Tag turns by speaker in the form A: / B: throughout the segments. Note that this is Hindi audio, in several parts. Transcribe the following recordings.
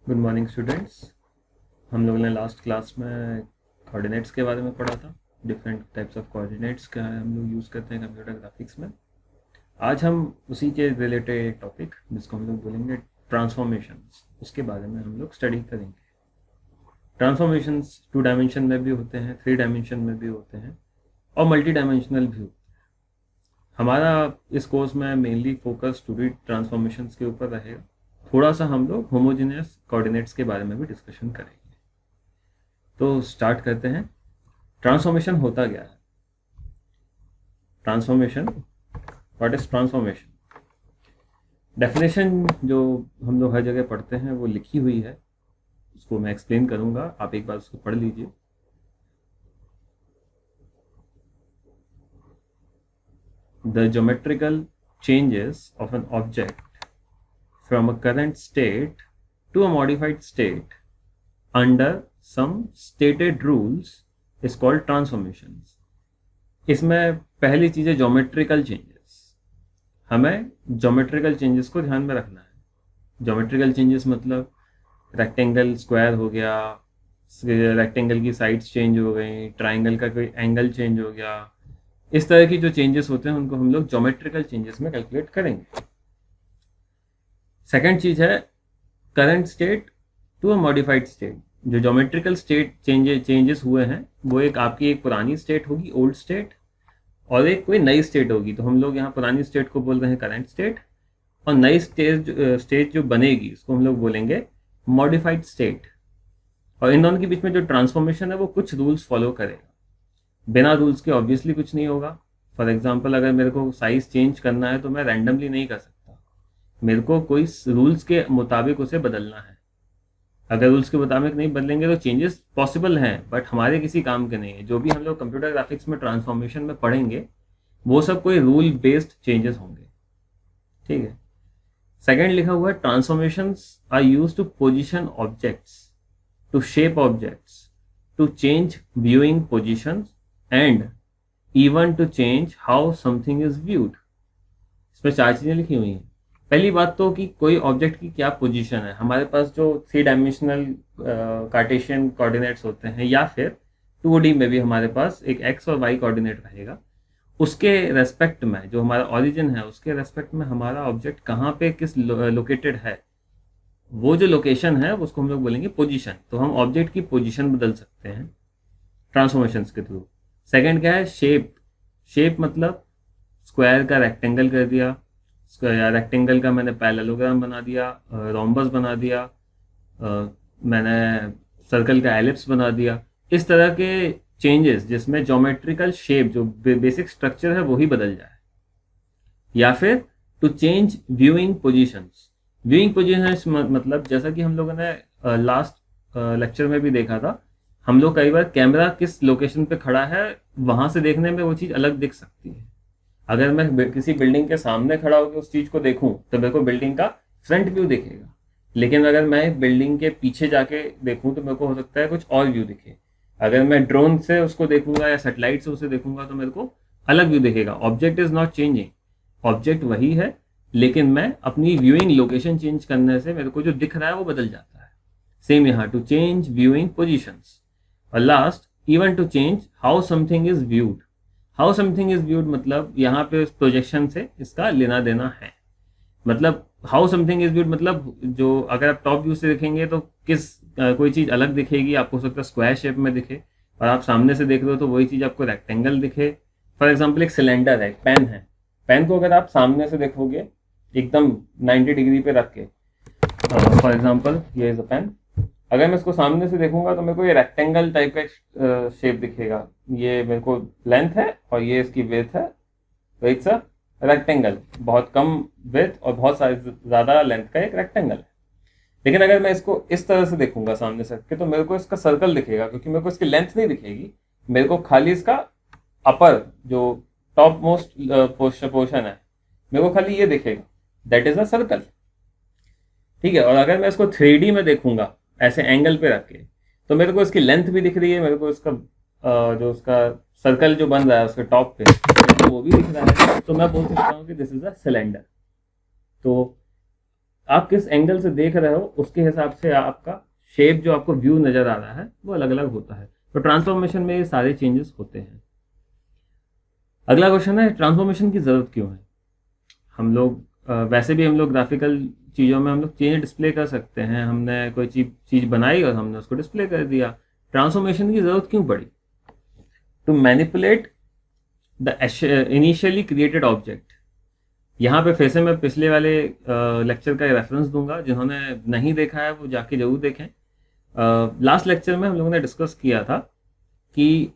A: Good morning students. हम लोगों ने लास्ट क्लास में कोऑर्डिनेट्स के बारे में पढ़ा था। डिफरेंट टाइप्स ऑफ कोऑर्डिनेट्स क्या है हम लोग यूज़ करते हैं कंप्यूटर ग्राफिक्स में। आज हम उसी के रिलेटेड एक टॉपिक जिसको हम लोग बोलेंगे ट्रांसफॉर्मेशंस, उसके बारे में हम लोग स्टडी करेंगे। ट्रांसफॉर्मेशंस 2 डायमेंशन में भी होते हैं, 3 डायमेंशन में भी होते हैं और मल्टी डायमेंशनल भी होते हैं। हमारा इस कोर्स में मेनली फोकस 2D ट्रांसफॉर्मेशंस के ऊपर रहेगा। थोड़ा सा हम लोग होमोजेनियस कोऑर्डिनेट्स के बारे में भी डिस्कशन करेंगे। तो स्टार्ट करते हैं। ट्रांसफॉर्मेशन होता क्या है? Transformation, what is transformation? Definition जो हम लोग हर जगह पढ़ते हैं वो लिखी हुई है, उसको मैं एक्सप्लेन करूंगा, आप एक बार उसको पढ़ लीजिए। The geometrical changes of an object from a current state to a modified state under some stated rules is called transformations। इसमें पहली चीज है ज्योमेट्रिकल चेंजेस। हमें ज्योमेट्रिकल चेंजेस को ध्यान में रखना है। ज्योमेट्रिकल चेंजेस मतलब रेक्टेंगल स्क्वायर हो गया, रेक्टेंगल की साइड्स चेंज हो गई, ट्राइंगल का कोई एंगल चेंज हो गया। इस तरह की जो चेंजेस होते हैं उनको हम लोग ज्योमेट्रिकल चेंजेस में कैलकुलेट करेंगे। सेकेंड चीज है current state to a modified state. जो ज्योमेट्रिकल स्टेट चेंजेस हुए हैं वो एक पुरानी स्टेट होगी, ओल्ड स्टेट, और एक कोई नई स्टेट होगी। तो हम लोग यहाँ पुरानी स्टेट को बोल रहे हैं करंट स्टेट, और नई स्टेट जो बनेगी उसको हम लोग बोलेंगे मॉडिफाइड स्टेट। और इन दोनों के बीच में जो ट्रांसफॉर्मेशन है वो कुछ रूल्स फॉलो करेगा। बिना रूल्स के ऑब्वियसली कुछ नहीं होगा। फॉर एग्जाम्पल, अगर मेरे को साइज चेंज करना है तो मैं रैंडमली नहीं कर सकता, मेरे को कोई रूल्स के मुताबिक उसे बदलना है। अगर रूल्स के मुताबिक नहीं बदलेंगे तो चेंजेस पॉसिबल हैं बट हमारे किसी काम के नहीं है। जो भी हम लोग कंप्यूटर ग्राफिक्स में ट्रांसफॉर्मेशन में पढ़ेंगे वो सब कोई रूल बेस्ड चेंजेस होंगे। ठीक है। सेकंड लिखा हुआ है transformations are used to position objects, to shape objects, to change viewing positions and even to change how something is viewed. इसमें 4 चीजें लिखी हुई हैं। पहली बात तो कि कोई ऑब्जेक्ट की क्या पोजीशन है। हमारे पास जो 3 डायमेंशनल कार्टेशियन कोऑर्डिनेट्स होते हैं, या फिर 2D में भी हमारे पास एक एक्स और वाई कोऑर्डिनेट रहेगा, उसके रेस्पेक्ट में जो हमारा ओरिजिन है उसके रेस्पेक्ट में हमारा ऑब्जेक्ट कहाँ पे किस लोकेटेड है, वो जो लोकेशन है उसको हम लोग बोलेंगे पोजीशन। तो हम ऑब्जेक्ट की पोजीशन बदल सकते हैं ट्रांसफॉर्मेशंस के थ्रू। सेकेंड क्या है? शेप। शेप मतलब स्क्वायर का रेक्टेंगल कर दिया, रेक्टेंगल का मैंने पैरेललोग्राम बना दिया, रोम्बस बना दिया, मैंने सर्कल का एलिप्स बना दिया। इस तरह के चेंजेस जिसमें ज्योमेट्रिकल शेप जो बेसिक स्ट्रक्चर है वो ही बदल जाए। या फिर to change viewing positions. Viewing positions मतलब जैसा कि हम लोगों ने लास्ट लेक्चर में भी देखा था, हम लोग कई बार कैमरा किस लोकेशन पे खड़ा है वहां से देखने में वो चीज़ अलग दिख सकती है। अगर मैं किसी बिल्डिंग के सामने खड़ा होकर उस चीज को देखूं तो मेरे को बिल्डिंग का फ्रंट व्यू दिखेगा, लेकिन अगर मैं बिल्डिंग के पीछे जाके देखूं तो मेरे को हो सकता है कुछ और व्यू दिखे। अगर मैं ड्रोन से उसको देखूंगा या सैटेलाइट से उसे देखूंगा तो मेरे को अलग व्यू दिखेगा। Object is not changing, object वही है, लेकिन मैं अपनी व्यूइंग लोकेशन चेंज करने से मेरे को जो दिख रहा है वो बदल जाता है। सेम यहाँ, टू चेंज व्यूइंग पोजिशंस। और last, even to change how something is viewed. How something is viewed मतलब यहाँ पे प्रोजेक्शन से इसका लेना देना है। मतलब हाउ समथिंग इज व्यूड मतलब जो अगर आप टॉप व्यू से देखेंगे तो कोई चीज अलग दिखेगी, आपको हो सकता है स्क्वायर शेप में दिखे, और आप सामने से देख रहे हो तो वही चीज आपको रेक्टेंगल दिखे। फॉर एग्जाम्पल, एक सिलेंडर है, पेन है। पेन को अगर आप सामने से देखोगे एकदम 90 डिग्री पे रख के, फॉर एग्जाम्पल ये इज अ पेन, अगर मैं इसको सामने से देखूंगा तो मेरे को ये रेक्टेंगल टाइप का एक शेप दिखेगा। ये मेरे को लेंथ है और ये इसकी विड्थ है, तो इट्स अ रेक्टेंगल। बहुत कम विड्थ और बहुत ज्यादा लेंथ का एक रेक्टेंगल है। लेकिन अगर मैं इसको इस तरह से देखूंगा सामने से के तो मेरे को इसका सर्कल दिखेगा, क्योंकि मेरे को इसकी लेंथ नहीं दिखेगी, मेरे को खाली इसका अपर जो टॉप मोस्ट पोर्शन है मेरे को खाली ये दिखेगा, दैट इज अ सर्कल। ठीक है। और अगर मैं इसको 3D में देखूंगा ऐसे एंगल पे रख के तो मेरे को इसकी लेंथ भी दिख रही है, मेरे को इसका जो उसका सर्कल जो बन रहा है उसके टॉप पे तो वो भी दिख रहा है, तो मैं बोल सकता हूँ कि दिस इज अ सिलेंडर। तो आप किस एंगल से देख रहे हो उसके हिसाब से आपका शेप जो आपको व्यू नजर आ रहा है वो अलग अलग होता है। तो ट्रांसफॉर्मेशन में ये सारे चेंजेस होते हैं। अगला क्वेश्चन है ट्रांसफॉर्मेशन की जरूरत क्यों है। हम लोग वैसे भी हम लोग ग्राफिकल चीज़ों में हम लोग चेंज डिस्प्ले कर सकते हैं। हमने कोई चीज़ बनाई और हमने उसको डिस्प्ले कर दिया। ट्रांसफॉर्मेशन की जरूरत क्यों पड़ी? To manipulate the initially created object. यहाँ पे फिर से मैं पिछले वाले लेक्चर का रेफरेंस दूंगा, जिन्होंने नहीं देखा है वो जाके जरूर देखें। लास्ट लेक्चर में हम लोगों ने डिस्कस किया था कि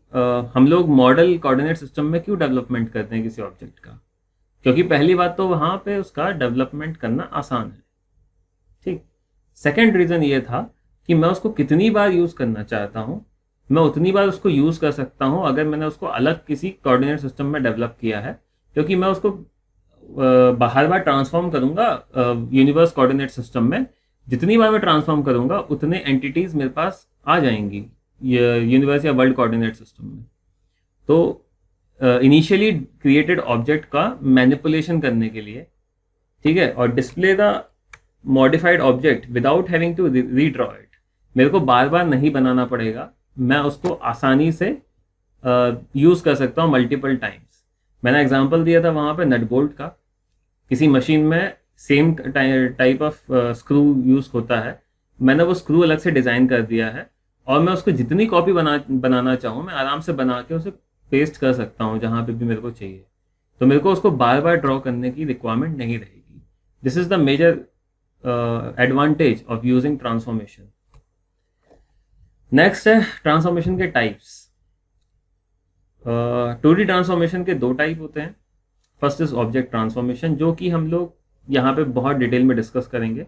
A: हम लोग मॉडल कोऑर्डिनेट सिस्टम में क्यों डेवलपमेंट करते हैं किसी ऑब्जेक्ट का। क्योंकि पहली बात तो वहाँ पे उसका डेवलपमेंट करना आसान है, ठीक। सेकेंड रीज़न ये था कि मैं उसको कितनी बार यूज़ करना चाहता हूँ, मैं उतनी बार उसको यूज़ कर सकता हूँ अगर मैंने उसको अलग किसी कोऑर्डिनेट सिस्टम में डेवलप किया है। क्योंकि मैं उसको हर बार ट्रांसफॉर्म करूंगा यूनिवर्स कोऑर्डिनेट सिस्टम में, जितनी बार मैं ट्रांसफॉर्म करूंगा उतने एंटिटीज मेरे पास आ जाएंगी यूनिवर्स या वर्ल्ड कोऑर्डिनेट सिस्टम में। तो इनिशियली क्रिएटेड ऑब्जेक्ट का मैनिपुलेशन करने के लिए, ठीक है, और display the modified object without having to redraw it, मेरे को बार बार नहीं बनाना पड़ेगा, मैं उसको आसानी से यूज़ कर सकता हूँ मल्टीपल टाइम्स। मैंने एग्जांपल दिया था वहाँ पे नट बोल्ट का। किसी मशीन में same type of screw use होता है, मैंने वो स्क्रू अलग से डिज़ाइन कर दिया है और मैं उसको जितनी कॉपी बनाना चाहूँ मैं आराम से बना के उसे पेस्ट कर सकता हूँ जहाँ पे भी मेरे को चाहिए। तो मेरे को उसको बार बार ड्रॉ करने की रिक्वायरमेंट नहीं रहेगी। This is the major advantage of using transformation. Next है ट्रांसफॉर्मेशन के टाइप्स। 2D ट्रांसफॉर्मेशन के दो टाइप होते हैं। फर्स्ट इज ऑब्जेक्ट ट्रांसफॉर्मेशन, जो कि हम लोग यहाँ पे बहुत डिटेल में डिस्कस करेंगे।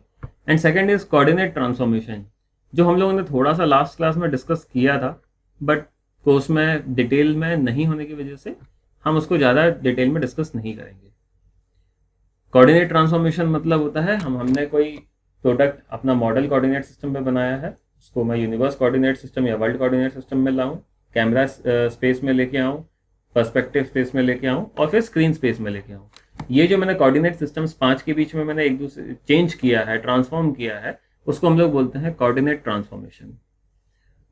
A: And second is coordinate transformation, जो हम लोगों ने थोड़ा सा लास्ट क्लास में डिस्कस किया था, बट कोर्स में डिटेल में नहीं होने की वजह से हम उसको ज़्यादा डिटेल में डिस्कस नहीं करेंगे। कोऑर्डिनेट ट्रांसफॉर्मेशन मतलब होता है हमने कोई प्रोडक्ट अपना मॉडल कोऑर्डिनेट सिस्टम में बनाया है, उसको मैं यूनिवर्स कोऑर्डिनेट सिस्टम या वर्ल्ड कोऑर्डिनेट सिस्टम में लाऊं, कैमरा स्पेस में लेके आऊं, पर्सपेक्टिव स्पेस में लेके आऊं और फिर स्क्रीन स्पेस में लेके आऊं। ये जो मैंने कोऑर्डिनेट सिस्टम्स 5 के बीच में मैंने एक दूसरे चेंज किया है, ट्रांसफॉर्म किया है, उसको हम लोग बोलते हैं कोऑर्डिनेट ट्रांसफॉर्मेशन।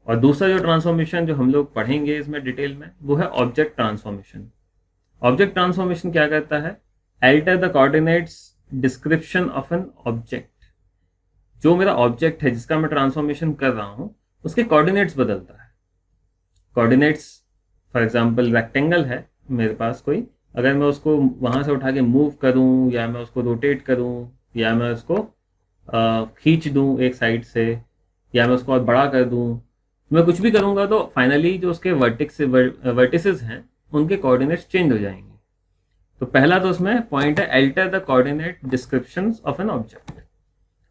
A: और दूसरा जो ट्रांसफॉर्मेशन जो हम लोग पढ़ेंगे इसमें डिटेल में वो है ऑब्जेक्ट ट्रांसफॉर्मेशन। ऑब्जेक्ट ट्रांसफॉर्मेशन क्या करता है? Alter the coordinates description of an object. जो मेरा ऑब्जेक्ट है जिसका मैं ट्रांसफॉर्मेशन कर रहा हूं उसके कोऑर्डिनेट्स बदलता है। कोऑर्डिनेट्स फॉर एग्जांपल रेक्टेंगल है मेरे पास कोई, अगर मैं उसको वहां से उठा के मूव करूं या मैं उसको रोटेट करूं या मैं उसको खींच दूं एक साइड से या मैं उसको और बड़ा कर दूं, मैं कुछ भी करूंगा तो फाइनली जो उसके वर्टिसेस हैं उनके कोऑर्डिनेट्स चेंज हो जाएंगे। तो पहला तो उसमें पॉइंट है alter the coordinate descriptions of an object.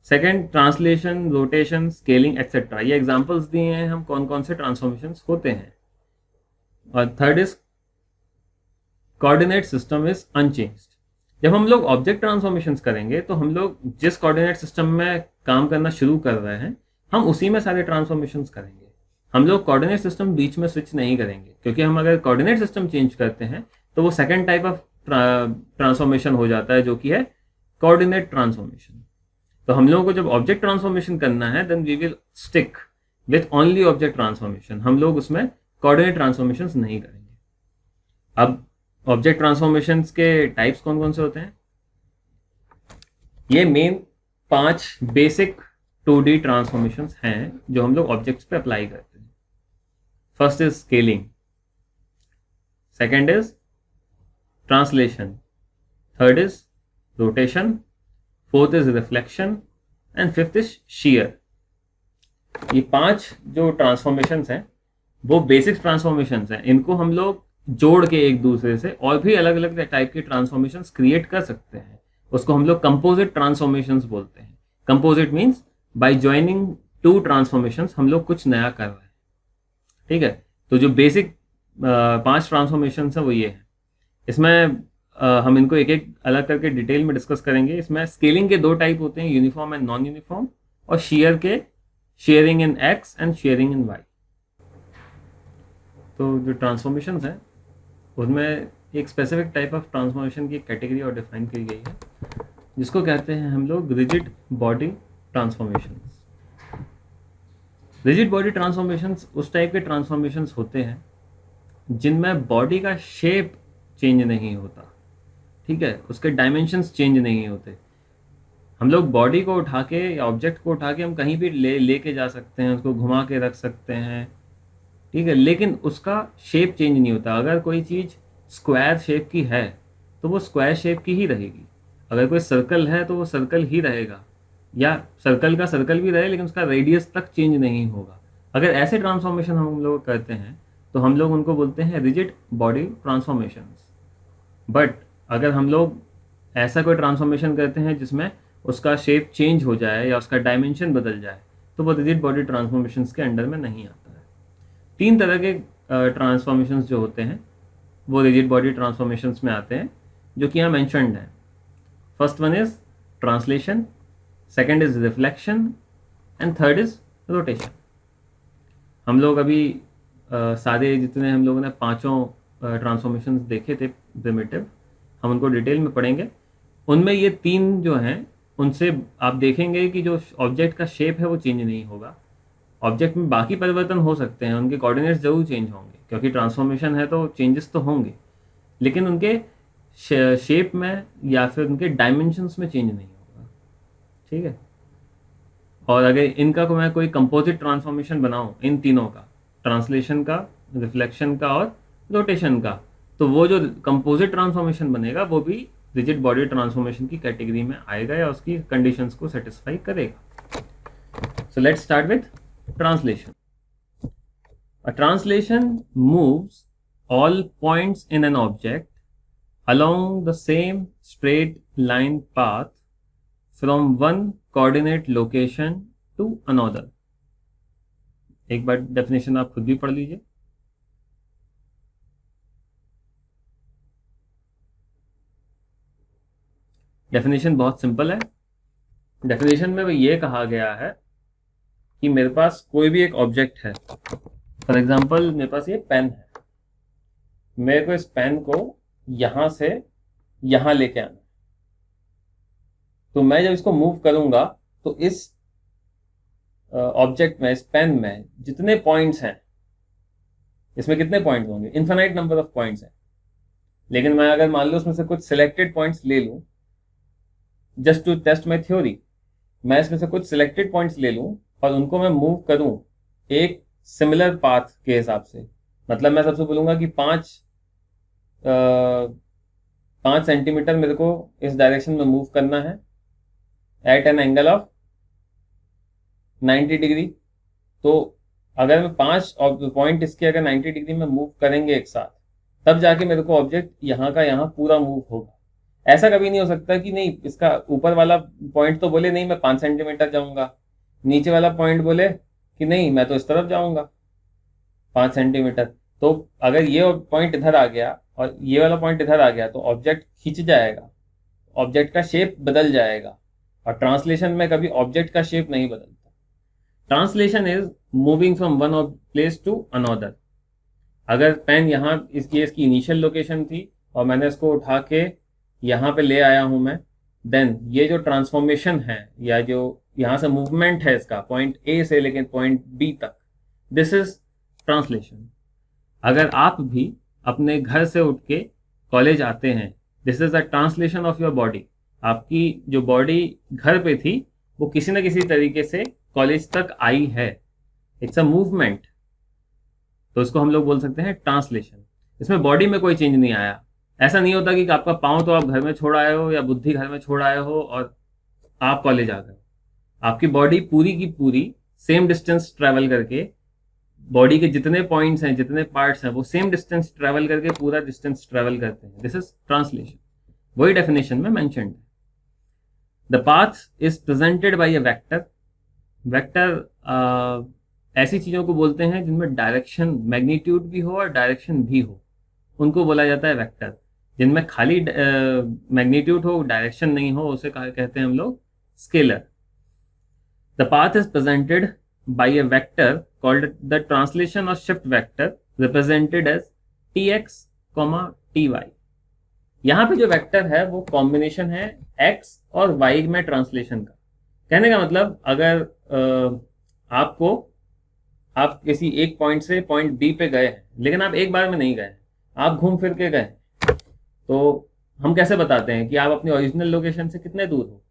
A: Second translation, rotation, scaling etcetera, ये एग्जांपल्स दिए हैं हम कौन कौन से ट्रांसफॉर्मेशंस होते हैं। और third is coordinate system is unchanged. जब हम लोग ऑब्जेक्ट ट्रांसफॉर्मेशंस करेंगे तो हम लोग जिस कोऑर्डिनेट सिस्टम में काम करना शुरू कर रहे हैं हम उसी में सारे ट्रांसफॉर्मेशंस करेंगे। हम लोग कोऑर्डिनेट सिस्टम बीच में स्विच नहीं करेंगे, क्योंकि हम अगर कोऑर्डिनेट सिस्टम चेंज करते हैं तो वो सेकंड टाइप ऑफ ट्रांसफॉर्मेशन हो जाता है जो कि है कोऑर्डिनेट ट्रांसफॉर्मेशन। तो हम लोगों को जब ऑब्जेक्ट ट्रांसफॉर्मेशन करना है then we will stick with only object transformation, हम लोग उसमें कोऑर्डिनेट ट्रांसफॉर्मेशंस नहीं करेंगे। अब ऑब्जेक्ट ट्रांसफॉर्मेशंस के टाइप्स कौन कौन से होते हैं? ये मेन 5 बेसिक 2D ट्रांसफॉर्मेशंस हैं जो हम लोग ऑब्जेक्ट्स पे अप्लाई करते हैं। First is scaling, second is translation, third is rotation, fourth is reflection and fifth is share. ये 5 जो ट्रांसफॉर्मेशंस हैं वो बेसिक ट्रांसफॉर्मेशंस हैं। इनको हम लोग जोड़ के एक दूसरे से और भी अलग अलग टाइप के ट्रांसफॉर्मेशंस क्रिएट कर सकते हैं। उसको हम लोग कंपोजिट ट्रांसफॉर्मेशंस बोलते हैं। Composite means by joining 2 transformations हम लोग कुछ नया कर रहे हैं, ठीक है। तो जो बेसिक 5 ट्रांसफॉर्मेशंस हैं वो ये है। इसमें हम इनको एक एक अलग करके डिटेल में डिस्कस करेंगे। इसमें स्केलिंग के 2 टाइप होते हैं, यूनिफॉर्म एंड नॉन यूनिफॉर्म, और शेयर के shearing in X and shearing in Y. तो जो ट्रांसफॉर्मेशंस हैं उसमें एक स्पेसिफिक टाइप ऑफ ट्रांसफॉर्मेशन की कैटेगरी और डिफाइन की गई है जिसको कहते हैं हम लोग rigid body transformations. Rigid body transformations उस टाइप के ट्रांसफॉर्मेशंस होते हैं जिनमें बॉडी का शेप चेंज नहीं होता, ठीक है, उसके डायमेंशंस चेंज नहीं होते। हम लोग बॉडी को उठा के या ऑब्जेक्ट को उठा के हम कहीं भी लेके जा सकते हैं, उसको घुमा के रख सकते हैं, ठीक है, लेकिन उसका शेप चेंज नहीं होता। अगर कोई चीज़ स्क्वायर शेप की है तो वो स्क्वायर शेप की ही रहेगी, अगर कोई सर्कल है तो वो सर्कल ही रहेगा, या सर्कल का सर्कल भी रहे लेकिन उसका रेडियस तक चेंज नहीं होगा। अगर ऐसे ट्रांसफॉर्मेशन हम लोग करते हैं तो हम लोग उनको बोलते हैं रिजिड बॉडी ट्रांसफॉर्मेशंस। बट अगर हम लोग ऐसा कोई ट्रांसफॉर्मेशन करते हैं जिसमें उसका शेप चेंज हो जाए या उसका डायमेंशन बदल जाए तो वो रिजिड बॉडी ट्रांसफॉर्मेशंस के अंडर में नहीं आता है। 3 तरह के ट्रांसफॉर्मेशंस जो होते हैं वो रिजिड बॉडी ट्रांसफॉर्मेशंस में आते हैं, जो कि यहाँ मैंशनड है। First one is translation, second is reflection and third is rotation. हम लोग अभी सारे जितने हम लोगों ने 5 ट्रांसफॉर्मेशंस देखे थे प्रिमिटिव, हम उनको डिटेल में पढ़ेंगे। उनमें ये 3 जो हैं उनसे आप देखेंगे कि जो ऑब्जेक्ट का शेप है वो चेंज नहीं होगा। ऑब्जेक्ट में बाकी परिवर्तन हो सकते हैं, उनके कोऑर्डिनेट्स जरूर चेंज होंगे क्योंकि ट्रांसफॉर्मेशन है तो चेंजेस तो होंगे, लेकिन उनके शेप में या फिर उनके डायमेंशंस में चेंज नहीं होगा, ठीक है। और अगर इनका को मैं कोई कंपोजिट ट्रांसफॉर्मेशन बनाऊं, इन तीनों का, ट्रांसलेशन का, रिफ्लेक्शन का और रोटेशन का, तो वो जो कंपोजिट ट्रांसफॉर्मेशन बनेगा वो भी रिजिड बॉडी ट्रांसफॉर्मेशन की कैटेगरी में आएगा या उसकी कंडीशंस को सेटिस्फाई करेगा। So let's start with translation. A translation moves all points in an object along the same straight line path from one coordinate location to another. एक बार डेफिनेशन आप खुद भी पढ़ लीजिए। डेफिनेशन बहुत सिंपल है। डेफिनेशन में ये कहा गया है कि मेरे पास कोई भी एक ऑब्जेक्ट है, फॉर एग्जाम्पल मेरे पास ये पेन है, मेरे को इस पेन को यहां से यहां लेके आना, तो मैं जब इसको मूव करूंगा तो इस ऑब्जेक्ट में, इस पेन में जितने पॉइंट्स हैं, इसमें कितने पॉइंट्स होंगे, इन्फिनाइट नंबर ऑफ पॉइंट्स हैं, लेकिन मैं अगर मान लो उसमें से कुछ सिलेक्टेड पॉइंट्स ले लूं just to test my theory, मैं इसमें से कुछ सिलेक्टेड पॉइंट्स ले लूं और उनको मैं मूव करूं एक सिमिलर पाथ के हिसाब से, मतलब मैं सबसे बोलूंगा कि 5 सेंटीमीटर मेरे को इस डायरेक्शन में मूव करना है at an angle of 90 degree. तो अगर मैं 5 पॉइंट इसके अगर 90 डिग्री में मूव करेंगे एक साथ, तब जाके मेरे को ऑब्जेक्ट यहाँ का यहाँ पूरा मूव होगा। ऐसा कभी नहीं हो सकता कि नहीं, इसका ऊपर वाला पॉइंट तो बोले नहीं मैं 5 सेंटीमीटर जाऊंगा, नीचे वाला पॉइंट बोले कि नहीं मैं तो इस तरफ जाऊंगा 5 सेंटीमीटर। तो अगर ये पॉइंट इधर आ गया और ये वाला पॉइंट इधर आ गया तो ऑब्जेक्ट खिंच जाएगा, ऑब्जेक्ट का शेप बदल जाएगा। और ट्रांसलेशन में कभी ऑब्जेक्ट का शेप नहीं बदलता। Translation is moving from one place to another. अगर पेन यहाँ इसकी इनिशियल लोकेशन थी और मैंने इसको उठा के यहाँ पे ले आया हूं मैं, देन ये जो ट्रांसफॉर्मेशन है या जो यहाँ से मूवमेंट है इसका पॉइंट ए से लेकिन पॉइंट बी तक, दिस इज ट्रांसलेशन। अगर आप भी अपने घर से उठ के कॉलेज आते हैं, this is the translation of your body. आपकी जो बॉडी घर पे थी वो किसी न किसी तरीके से कॉलेज तक आई है, इट्स अ मूवमेंट, तो इसको हम लोग बोल सकते हैं ट्रांसलेशन। इसमें बॉडी में कोई चेंज नहीं आया। ऐसा नहीं होता कि आपका पाँव तो आप घर में छोड़ आए हो या बुद्धि घर में छोड़ आए हो और आप कॉलेज आ गए। आपकी बॉडी पूरी की पूरी सेम डिस्टेंस ट्रेवल करके, बॉडी के जितने पॉइंट्स हैं, जितने पार्ट्स हैं, वो सेम डिस्टेंस ट्रेवल करके पूरा डिस्टेंस ट्रेवल करते हैं। This is translation. वही डेफिनेशन में मेंशन्ड है। The path is presented by a vector. Vector ऐसी चीजों को बोलते हैं जिनमें डायरेक्शन, मैग्नीट्यूड भी हो और डायरेक्शन भी हो, उनको बोला जाता है वेक्टर। जिनमें खाली मैग्नीट्यूड हो, डायरेक्शन नहीं हो, उसे कहते हैं हम लोग scalar. The path is presented by a vector called the translation or shift vector, represented as tx, ty। यहाँ पे जो वेक्टर है वो कॉम्बिनेशन है x और y में ट्रांसलेशन का। कहने का मतलब अगर आपको आप किसी एक पॉइंट से पॉइंट बी पे गए हैं, लेकिन आप एक बार में नहीं गए, आप घूम फिर के गए, तो हम कैसे बताते हैं कि आप अपनी ओरिजिनल लोकेशन से कितने दूर हो?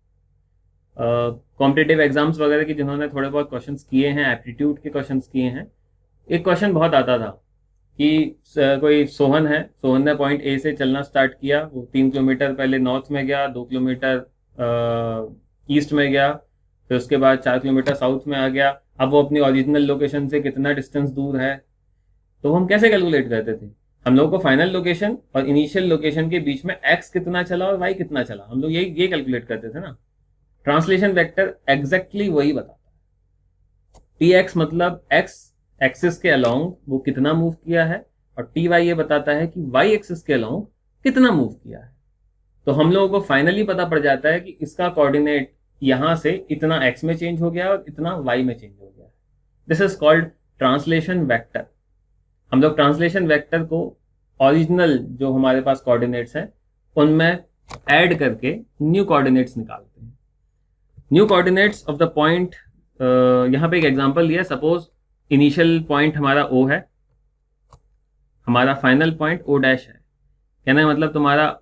A: कॉम्पिटिटिव एग्जाम्स वगैरह की जिन्होंने थोड़े बहुत क्वेश्चंस किए हैं, एप्टीट्यूड के क्वेश्चंस किए हैं, एक क्वेश्चन बहुत आता था कि कोई सोहन है, सोहन ने पॉइंट ए से चलना स्टार्ट किया, वो 3 किलोमीटर पहले नॉर्थ में गया, 2 किलोमीटर ईस्ट में गया, फिर उसके बाद 4 किलोमीटर साउथ में आ गया। अब वो अपनी ओरिजिनल लोकेशन से कितना डिस्टेंस दूर है, तो हम कैसे कैलकुलेट करते थे? हम लोग को फाइनल लोकेशन और इनिशियल लोकेशन के बीच में एक्स कितना चला और वाई कितना चला, हम लोग ये कैलकुलेट करते थे ना। ट्रांसलेशन वेक्टर एग्जैक्टली वही बताता है। टी एक्स मतलब एक्स एक्सिस के अलोंग वो कितना मूव किया है, और टी वाई ये बताता है कि वाई एक्सिस के अलोंग कितना मूव किया है। तो हम लोगों को फाइनली पता पड़ जाता है कि इसका कोऑर्डिनेट यहां से इतना एक्स में चेंज हो गया और इतना वाई में चेंज हो गया। This is called translation vector. हम लोग ट्रांसलेशन वेक्टर को ओरिजिनल जो हमारे पास कोऑर्डिनेट्स हैं उनमें ऐड करके न्यू कोऑर्डिनेट्स निकालते हैं। New coordinates of the point, यहां पे एक एग्जांपल लिया। सपोज इनिशियल पॉइंट हमारा ओ है, हमारा फाइनल पॉइंट ओ डैश है। कहने का मतलब तुम्हारा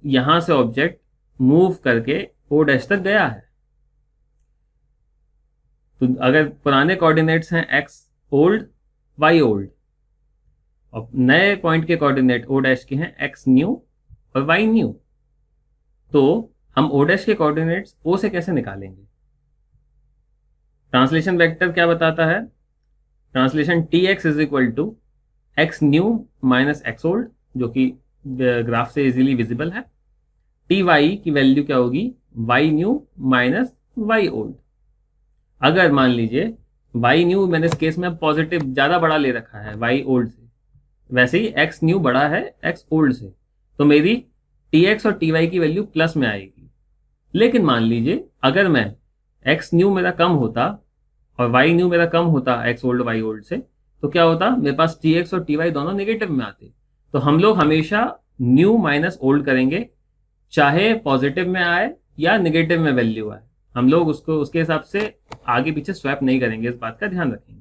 A: यहां से ऑब्जेक्ट मूव करके ओ डैश तक गया है। तो अगर पुराने कोऑर्डिनेट्स हैं एक्स ओल्ड वाई ओल्ड, और नए पॉइंट के कोऑर्डिनेट ओ डैश के हैं एक्स न्यू और वाई न्यू, तो हम ओ डैश के कोऑर्डिनेट्स ओ से कैसे निकालेंगे? ट्रांसलेशन वेक्टर क्या बताता है? Translation T X is equal to X new minus X old, जो कि ग्राफ से इजीली विजिबल है। टी वाई की वैल्यू क्या होगी? Y new minus Y old. अगर मान लीजिए वाई न्यू मैंने इस केस में पॉजिटिव ज्यादा बड़ा ले रखा है वाई ओल्ड से, वैसे ही एक्स न्यू बड़ा है एक्स ओल्ड से, तो मेरी टी एक्स और टी वाई की वैल्यू प्लस में आएगी। लेकिन मान लीजिए अगर मैं एक्स न्यू मेरा कम होता और वाई न्यू मेरा कम होता एक्स ओल्ड वाई ओल्ड से, तो क्या होता? मेरे पास टी एक्स और टी वाई दोनों नेगेटिव में आते। तो हम लोग हमेशा न्यू माइनस ओल्ड करेंगे, चाहे पॉजिटिव में आए या नेगेटिव में वैल्यू आए, हम लोग उसको उसके हिसाब से आगे पीछे स्वैप नहीं करेंगे, इस बात का ध्यान रखेंगे।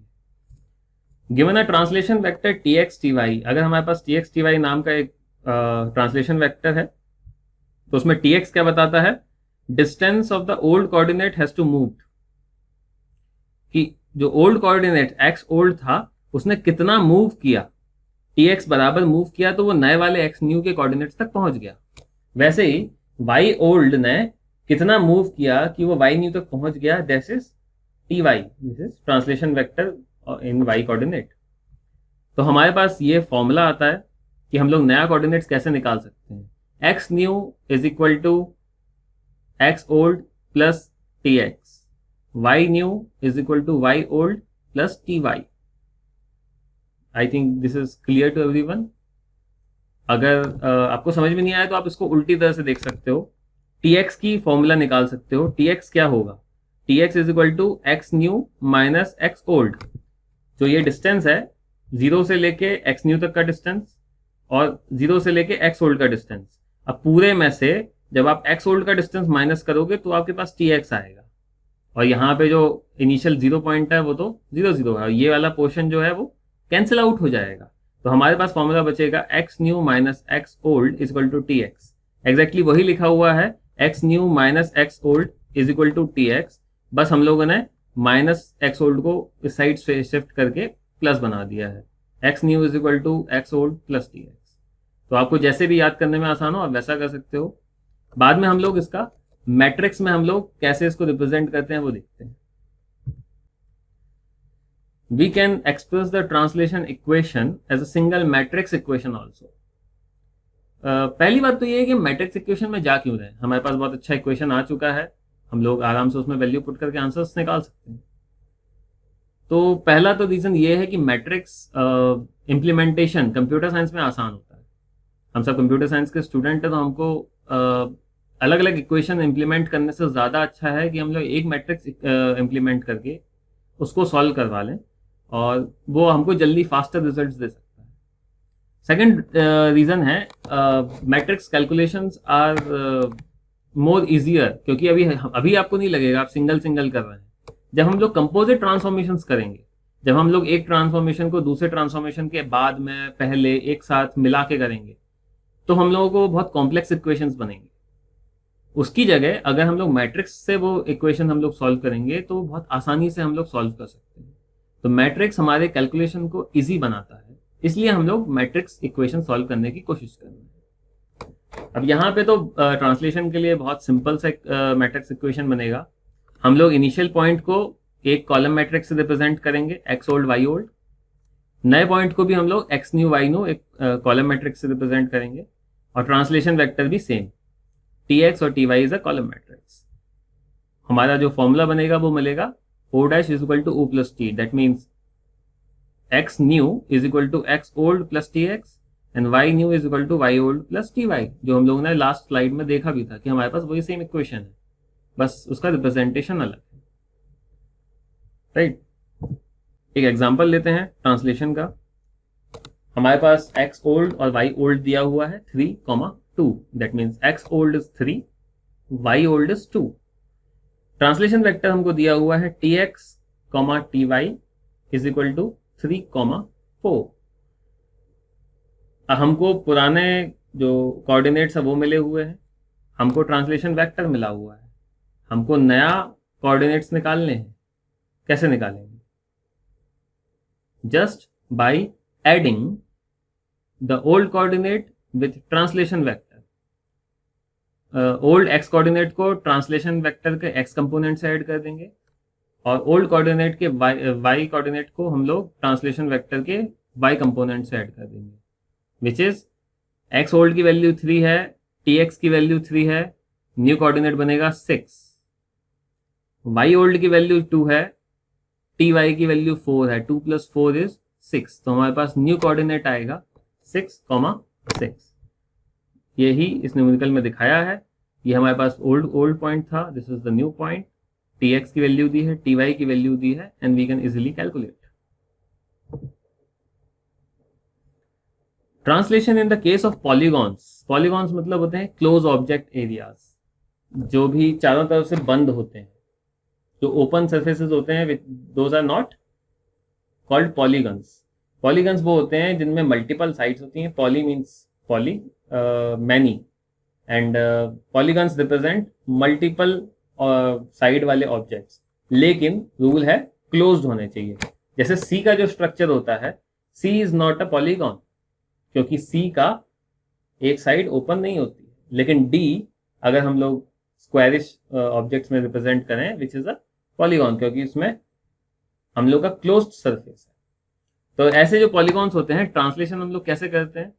A: Given a translation vector T x T Y, अगर हमारे पास टी एक्स टी वाई नाम का एक ट्रांसलेशन वेक्टर है, तो उसमें टी एक्स क्या बताता है? Distance of the old coordinate has to move, कि जो ओल्ड कोऑर्डिनेट एक्स ओल्ड था उसने कितना मूव किया। टी एक्स बराबर मूव किया तो वो नए वाले एक्स न्यू के कोऑर्डिनेट्स तक पहुंच गया। वैसे ही वाई ओल्ड ने कितना मूव किया कि वो वाई न्यू तक पहुंच गया। This is T Y, this is translation vector in Y coordinate. तो हमारे पास ये फॉर्मूला आता है कि हम लोग नया कोऑर्डिनेट्स कैसे निकाल सकते हैं। X new is equal to x old plus T X, Y new is equal to Y old plus T Y. I think this is clear to everyone. अगर आपको समझ में नहीं आया तो आप इसको उल्टी तरह से देख सकते हो। टी एक्स की फॉर्मूला निकाल सकते हो। टी एक्स क्या होगा? T X is equal to X new minus X old. जो ये डिस्टेंस है 0 से लेके एक्स न्यू तक का डिस्टेंस और 0 से लेके एक्स ओल्ड का डिस्टेंस, अब पूरे में से जब आप एक्स ओल्ड का डिस्टेंस माइनस करोगे तो आपके पास टी एक्स आएगा, और यहाँ पे जो इनिशियल 0 पॉइंट है वो तो 0 0 है, और ये वाला पोर्शन जो है वो कैंसिल आउट हो जाएगा। तो हमारे पास फॉर्मूला बचेगा X new minus X old is equal to T X. Exactly वही लिखा हुआ है, x new minus X old is equal to T X, बस हम लोगों ने माइनस एक्स ओल्ड को इस साइड से शिफ्ट करके प्लस बना दिया है। X new is equal to x old plus T x. तो आपको जैसे भी याद करने में आसान हो आप वैसा कर सकते हो। बाद में हम लोग इसका मैट्रिक्स में हम लोग कैसे इसको रिप्रेजेंट करते हैं वो देखते हैं। We can express the translation equation as a single matrix equation also. पहली बात तो ये है कि मैट्रिक्स इक्वेशन में जा क्यों रहे हैं। हमारे पास बहुत अच्छा इक्वेशन आ चुका है, हम लोग आराम से उसमें वैल्यू पुट करके आंसर्स निकाल सकते हैं। तो पहला तो रीजन ये है कि मैट्रिक्स इम्प्लीमेंटेशन कंप्यूटर साइंस में आसान होता है। हम सब कंप्यूटर साइंस के स्टूडेंट हैं, तो हमको अलग अलग इक्वेशन इम्प्लीमेंट करने से ज़्यादा अच्छा है कि हम लोग एक मैट्रिक्स इम्प्लीमेंट करके उसको सॉल्व करवा लें, और वो हमको जल्दी फास्टर रिजल्ट्स दे सकता है। सेकंड रीजन है matrix calculations are more easier, क्योंकि अभी आपको नहीं लगेगा आप सिंगल सिंगल कर रहे हैं। जब हम लोग कंपोजिट ट्रांसफॉर्मेशंस करेंगे, जब हम लोग एक ट्रांसफॉर्मेशन को दूसरे ट्रांसफॉर्मेशन के बाद में पहले एक साथ मिला के करेंगे, तो हम लोगों को बहुत कॉम्प्लेक्स इक्वेशंस बनेंगे। उसकी जगह अगर हम लोग मैट्रिक्स से वो इक्वेशन हम लोग सॉल्व करेंगे तो बहुत आसानी से हम लोग सॉल्व कर सकते हैं। तो मैट्रिक्स हमारे कैलकुलेशन को इजी बनाता है, इसलिए हम लोग मैट्रिक्स इक्वेशन सॉल्व करने की कोशिश कर रहे हैं। अब यहाँ पे तो ट्रांसलेशन के लिए बहुत सिंपल सा मैट्रिक्स इक्वेशन बनेगा। हम लोग इनिशियल पॉइंट को एक कॉलम मैट्रिक्स से रिप्रेजेंट करेंगे, एक्स ओल्ड वाई ओल्ड। नए पॉइंट को भी हम लोग एक्स न्यू वाई न्यू एक कॉलम मैट्रिक्स से रिप्रेजेंट करेंगे, और ट्रांसलेशन वेक्टर भी सेम, टी एक्स और t y is a column matrix. हमारा जो फॉर्मूला बनेगा वो मिलेगा O dash is equal to O plus t, that means x new is equal to x old plus T x and Y new is equal to Y old plus T y, जो हम लोगों ने लास्ट स्लाइड में देखा भी था कि हमारे पास वही सेम इक्वेशन है, बस उसका रिप्रेजेंटेशन अलग है, राइट। एक एग्जांपल लेते हैं ट्रांसलेशन का। हमारे पास एक्स ओल्ड और वाई ओल्ड दिया हुआ है 3,2, that means x old is 3, y old is 2। Translation vector हमको दिया हुआ है t x T y is equal to 3,4। हमको पुराने जो कोऑर्डिनेट्स है वो मिले हुए हैं, हमको ट्रांसलेशन वेक्टर मिला हुआ है, हमको नया कोऑर्डिनेट्स निकालने हैं। कैसे निकालेंगे? Just by adding the old coordinate with translation vector. Old x coordinate को ट्रांसलेशन वेक्टर के एक्स कंपोनेंट से ऐड कर देंगे, और ओल्ड कोऑर्डिनेट के वाई कोऑर्डिनेट को हम लोग ट्रांसलेशन वेक्टर के वाई कंपोनेंट से ऐड कर देंगे, विच इज एक्स ओल्ड की वैल्यू 3 है, टी एक्स की वैल्यू 3 है, न्यू कोऑर्डिनेट बनेगा 6, वाई ओल्ड की वैल्यू 2 है, टी वाई की वैल्यू 4 है, 2 + 4 इज 6, तो हमारे पास न्यू कोऑर्डिनेट आएगा 6,6। यही इस न्यूमेरिकल में दिखाया है। ये हमारे पास ओल्ड पॉइंट था, this is the new point. T x की वैल्यू दी है, टी वाई की वैल्यू दी है, and we can easily calculate. Translation in the case of polygons. Polygons मतलब होते हैं क्लोज ऑब्जेक्ट एरियाज, जो भी चारों तरफ से बंद होते हैं, जो ओपन सर्फेसेस होते हैं, those are not called polygons. Polygons वो होते हैं जिनमें मल्टीपल साइड्स होती हैं। Poly means poly, many, and polygons represent multiple side वाले ऑब्जेक्ट्स, लेकिन रूल है क्लोज्ड होने चाहिए। जैसे सी का जो स्ट्रक्चर होता है, C is not a polygon, क्योंकि सी का एक साइड ओपन नहीं होती है, लेकिन डी अगर हम लोग स्क्वायरिश ऑब्जेक्ट्स में रिप्रेजेंट करें, विच इज अ पॉलीगॉन, क्योंकि उसमें हम लोग का क्लोज्ड सरफेस है। तो ऐसे जो पॉलीगॉन्स होते हैं, ट्रांसलेशन हम लोग कैसे करते हैं?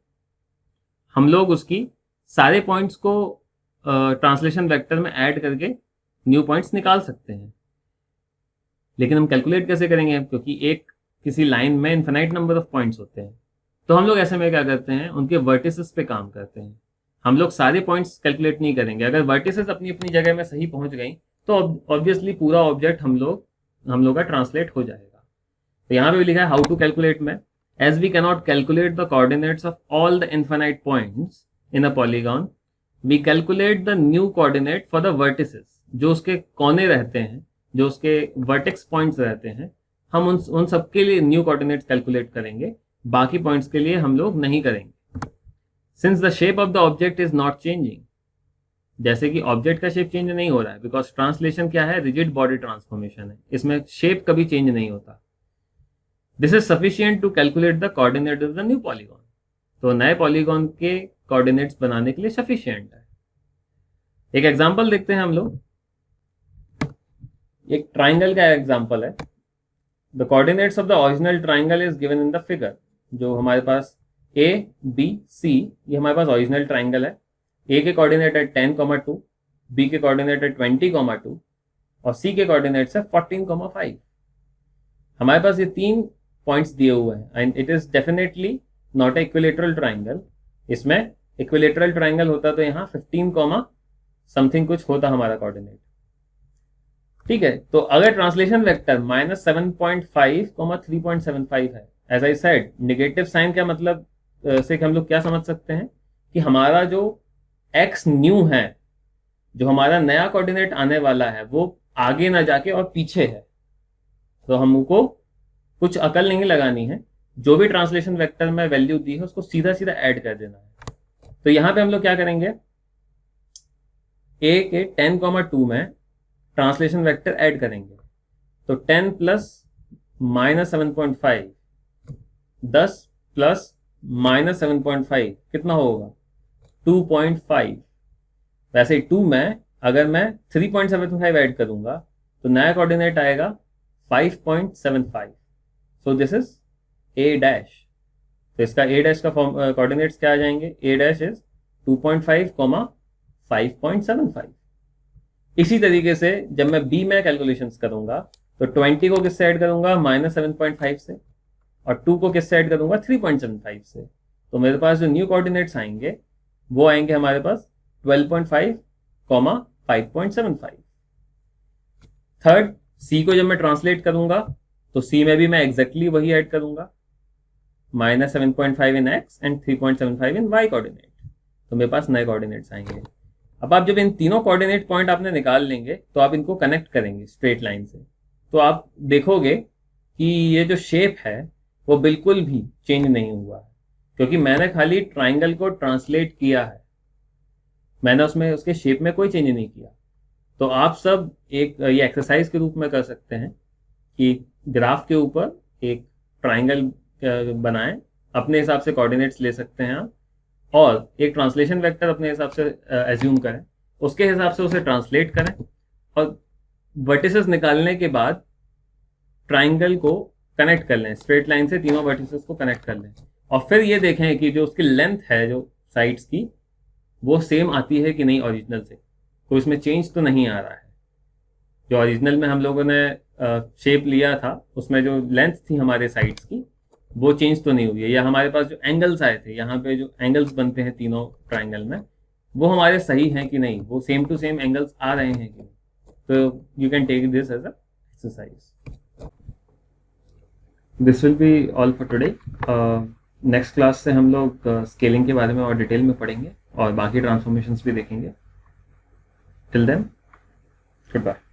A: हम लोग उसकी सारे पॉइंट्स को ट्रांसलेशन वेक्टर में ऐड करके न्यू पॉइंट्स निकाल सकते हैं, लेकिन हम कैलकुलेट कैसे करेंगे? क्योंकि एक किसी लाइन में इनफिनाइट नंबर ऑफ पॉइंट्स होते हैं, तो हम लोग ऐसे में क्या करते हैं, उनके वर्टिसेस पे काम करते हैं। हम लोग सारे पॉइंट्स कैलकुलेट नहीं करेंगे। अगर वर्टिसेस अपनी अपनी जगह में सही पहुंच गई तो ऑब्वियसली पूरा ऑब्जेक्ट हम लोग का ट्रांसलेट हो जाएगा। तो यहाँ पे भी लिखा है हाउ टू कैलकुलेट में, as we cannot calculate the coordinates of all the infinite points in a polygon, we calculate the new coordinate for the vertices. जो उसके कोने रहते हैं, जो उसके वर्टेक्स पॉइंट्स रहते हैं, हम उन सबके लिए न्यू कोऑर्डिनेट्स कैलकुलेट करेंगे, बाकी पॉइंट्स के लिए हम लोग नहीं करेंगे। Since the shape of the object is not changing, जैसे कि ऑब्जेक्ट का शेप चेंज नहीं हो रहा है, बिकॉज ट्रांसलेशन क्या है, रिजिड बॉडी ट्रांसफॉर्मेशन है, इसमें शेप कभी चेंज नहीं होता। This is sufficient to calculate the coordinate of the new polygon. तो नए पॉलीगॉन के कोऑर्डिनेट्स बनाने के लिए सफिशिएंट है। एक एग्जांपल देखते हैं हम लोग। एक ट्राइंगल का एग्जांपल है। The coordinates of the original triangle is given in the figure. जो हमारे पास ए बी सी, ये हमारे पास ओरिजिनल ट्राइंगल है। ए के कोऑर्डिनेट है 10,2, बी के कोऑर्डिनेट है 20,2 और सी के कोऑर्डिनेट्स है 14,5। हमारे पास ये 3 पॉइंट्स दिए हुए हैं, and it is definitely not a equilateral triangle. इसमें इक्विलेटरल ट्राइंगल होता तो यहाँ 15, समथिंग कुछ होता हमारा कोऑर्डिनेट। ठीक है, तो अगर ट्रांसलेशन वेक्टर -7.5, 3.75 है, as I said, negative sign क्या मतलब से हम लोग क्या समझ सकते हैं कि हमारा जो एक्स न्यू है जो हमारा नया कोऑर्डिनेट आने वाला है वो आगे ना जाके और पीछे है, तो हमको कुछ अकल नहीं लगानी है, जो भी ट्रांसलेशन वेक्टर में वैल्यू दी है उसको सीधा सीधा ऐड कर देना है। तो यहां पे हम लोग क्या करेंगे, ए के 10,2 में ट्रांसलेशन वेक्टर ऐड करेंगे। तो 10 प्लस -7.5, 10 प्लस -7.5 कितना होगा 2.5। वैसे ही 2 में अगर मैं 3.75 ऐड करूंगा तो नया कोऑर्डिनेट आएगा 5.75। So this is a dash. तो इसका ए डैश का कोऑर्डिनेट्स क्या आ जाएंगे, ए डैश इज 2.5, 5.75। इसी तरीके से जब मैं बी में कैलकुलेशंस करूंगा तो 20 को किससे ऐड करूंगा -7.5 से, और 2 को किससे ऐड करूंगा 3.75 से। तो मेरे पास जो न्यू कोऑर्डिनेट्स आएंगे वो आएंगे हमारे पास 12.5, 5.75। थर्ड, सी को जब मैं ट्रांसलेट करूंगा तो सी में भी मैं एग्जैक्टली वही ऐड करूंगा, -7.5 in X and 3.75 in Y coordinate. तो मेरे पास नए कोऑर्डिनेट्स आएंगे। अब आप जब इन तीनों कोऑर्डिनेट पॉइंट आपने निकाल लेंगे तो आप इनको कनेक्ट करेंगे स्ट्रेट लाइन से, तो आप देखोगे कि ये जो शेप है वो बिल्कुल भी चेंज नहीं हुआ है, क्योंकि मैंने खाली ट्राइंगल को ट्रांसलेट किया है, मैंने उसमें उसके शेप में कोई चेंज नहीं किया। तो आप सब एक ये एक्सरसाइज के रूप में कर सकते हैं कि ग्राफ के ऊपर एक ट्राइंगल बनाएं, अपने हिसाब से कोऑर्डिनेट्स ले सकते हैं आप, और एक ट्रांसलेशन वेक्टर अपने हिसाब से एज्यूम करें, उसके हिसाब से उसे ट्रांसलेट करें, और वर्टिसेस निकालने के बाद ट्राइंगल को कनेक्ट कर लें, स्ट्रेट लाइन से तीनों वर्टिसेस को कनेक्ट कर लें, और फिर ये देखें कि जो उसकी लेंथ है जो साइड्स की वो सेम आती है कि नहीं ओरिजिनल से, कोई इसमें चेंज तो नहीं आ रहा है। जो ओरिजिनल में हम लोगों ने शेप लिया था उसमें जो लेंथ थी हमारे साइड्स की वो चेंज तो नहीं हुई है, या हमारे पास जो एंगल्स आए थे, यहाँ पे जो एंगल्स बनते हैं तीनों ट्राइंगल में, वो हमारे सही हैं कि नहीं, वो सेम टू सेम एंगल्स आ रहे हैं कि नहीं। तो you can take this as a exercise. This will be all for today. Next class से हम लोग स्केलिंग के बारे में और डिटेल में पढ़ेंगे और बाकी ट्रांसफॉर्मेशंस भी देखेंगे। Till then, good bye.